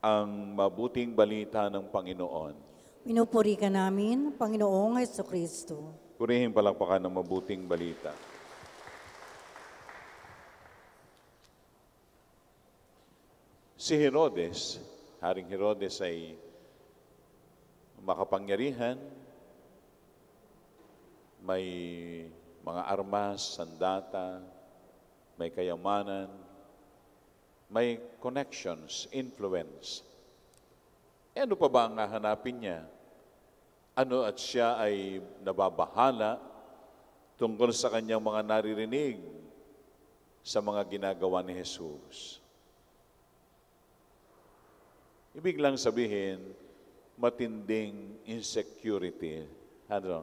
ang mabuting balita ng Panginoon. Pinupuri ka namin, Panginoong Jesucristo. Purihin palakpakan ng mabuting balita. Si Herodes, Haring Herodes ay makapangyarihan, may mga armas, sandata, may kayamanan, may connections, influence. Ano pa ba ang hahanapin niya? Ano at siya ay nababahala tungkol sa kanyang mga naririnig sa mga ginagawa ni Jesus? Ibig lang sabihin, matinding insecurity.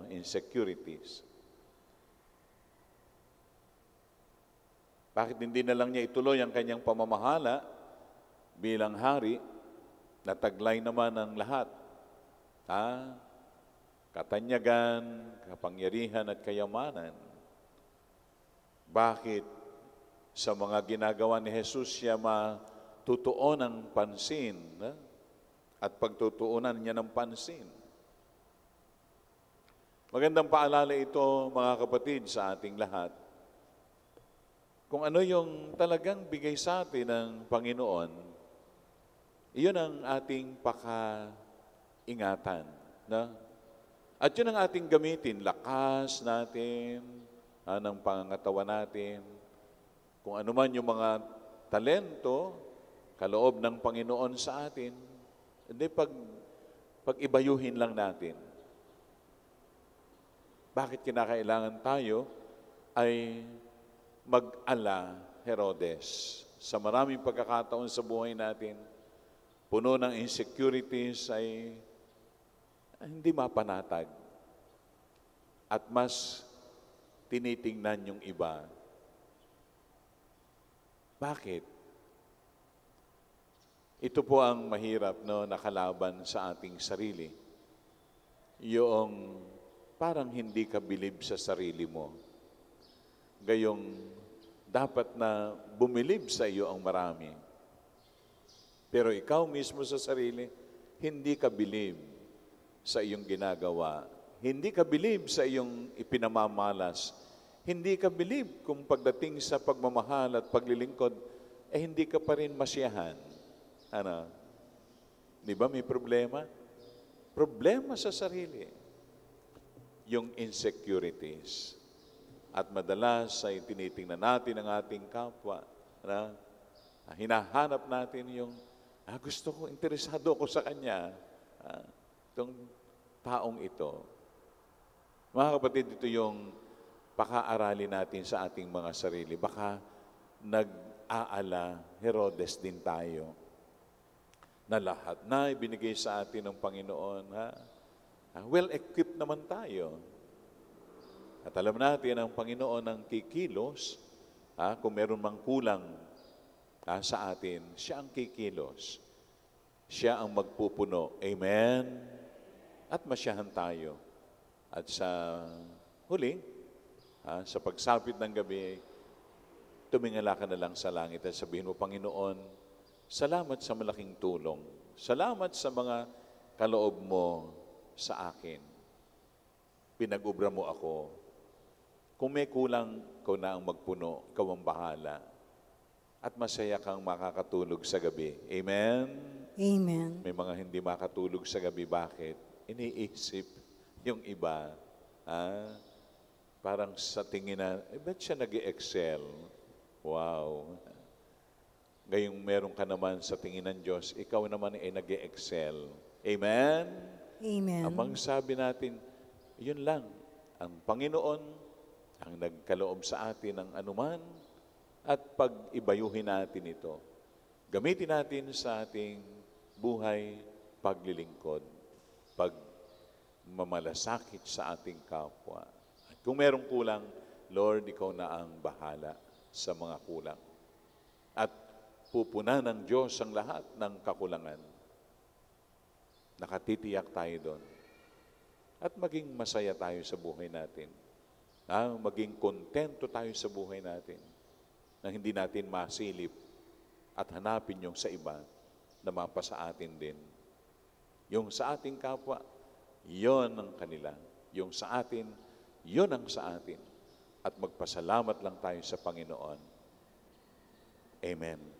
Insecurities. Bakit hindi na lang niya ituloy ang kanyang pamamahala bilang hari na taglay naman ng lahat? Katanyagan, kapangyarihan at kayamanan. Bakit sa mga ginagawa ni Jesus siya matutuon ng pansin at pagtutuunan niya ng pansin? Magandang paalala ito, mga kapatid, sa ating lahat. Kung ano yung talagang bigay sa atin ng Panginoon, iyon ang ating pakaingatan. At yun ang ating gamitin, lakas natin, ng pangangatawan natin. Kung ano man yung mga talento, kaloob ng Panginoon sa atin, hindi pag-ibayuhin lang natin. Bakit kinakailangan tayo ay mag-ala, Herodes? Sa maraming pagkakataon sa buhay natin, puno ng insecurities ay hindi mapanatag. At mas tinitingnan yung iba. Bakit? Ito po ang mahirap nakalaban sa ating sarili. Yung parang hindi ka bilib sa sarili mo. Gayong dapat na bumilib sa iyo ang marami. Pero ikaw mismo sa sarili, hindi ka bilib sa iyong ginagawa. Hindi ka bilib sa iyong ipinamamalas. Hindi ka bilib kung pagdating sa pagmamahal at paglilingkod, hindi ka pa rin masiyahan. Di ba may problema? Problema sa sarili. Yung insecurities. At madalas ay tinitingnan natin ang ating kapwa. Hinahanap natin yung, gusto ko, interesado ko sa kanya. Itong taong ito. Mga kapatid, ito yung paka-aralin natin sa ating mga sarili. Baka nag-aala, Herodes din tayo. Na lahat na ibinigay sa atin ng Panginoon. Well-equipped naman tayo. At alam natin ang Panginoon ang kikilos, kung meron mang kulang sa atin, siya ang kikilos. Siya ang magpupuno. Amen? At masyahan tayo. At sa huli, sa pagsapit ng gabi, tumingala ka na lang sa langit at sabihin mo, Panginoon, salamat sa malaking tulong. Salamat sa mga kaloob mo sa akin. Pinag-ubra mo ako. Kung may kulang, ikaw na ang magpuno, ikaw ang bahala. At masaya kang makakatulog sa gabi. Amen? Amen. May mga hindi makatulog sa gabi. Bakit? Iniisip yung iba. Parang sa tingin na, ba't siya nag-excel? Wow. Ngayong meron ka naman sa tingin ng Diyos, ikaw naman ay nag-excel. Amen? Amen. Amang sabi natin, yun lang, ang Panginoon ang nagkaloob sa atin ng anuman at pag-ibayuhin natin ito. Gamitin natin sa ating buhay paglilingkod, pagmamalasakit sa ating kapwa. At kung merong kulang, Lord, ikaw na ang bahala sa mga kulang. At pupunan ng Diyos ang lahat ng kakulangan. Nakatitiyak tayo doon. At maging masaya tayo sa buhay natin. Maging kontento tayo sa buhay natin. Na hindi natin masilip at hanapin yung sa iba na mapasa atin din. Yung sa ating kapwa, yon ang kanila. Yung sa atin, yon ang sa atin. At magpasalamat lang tayo sa Panginoon. Amen.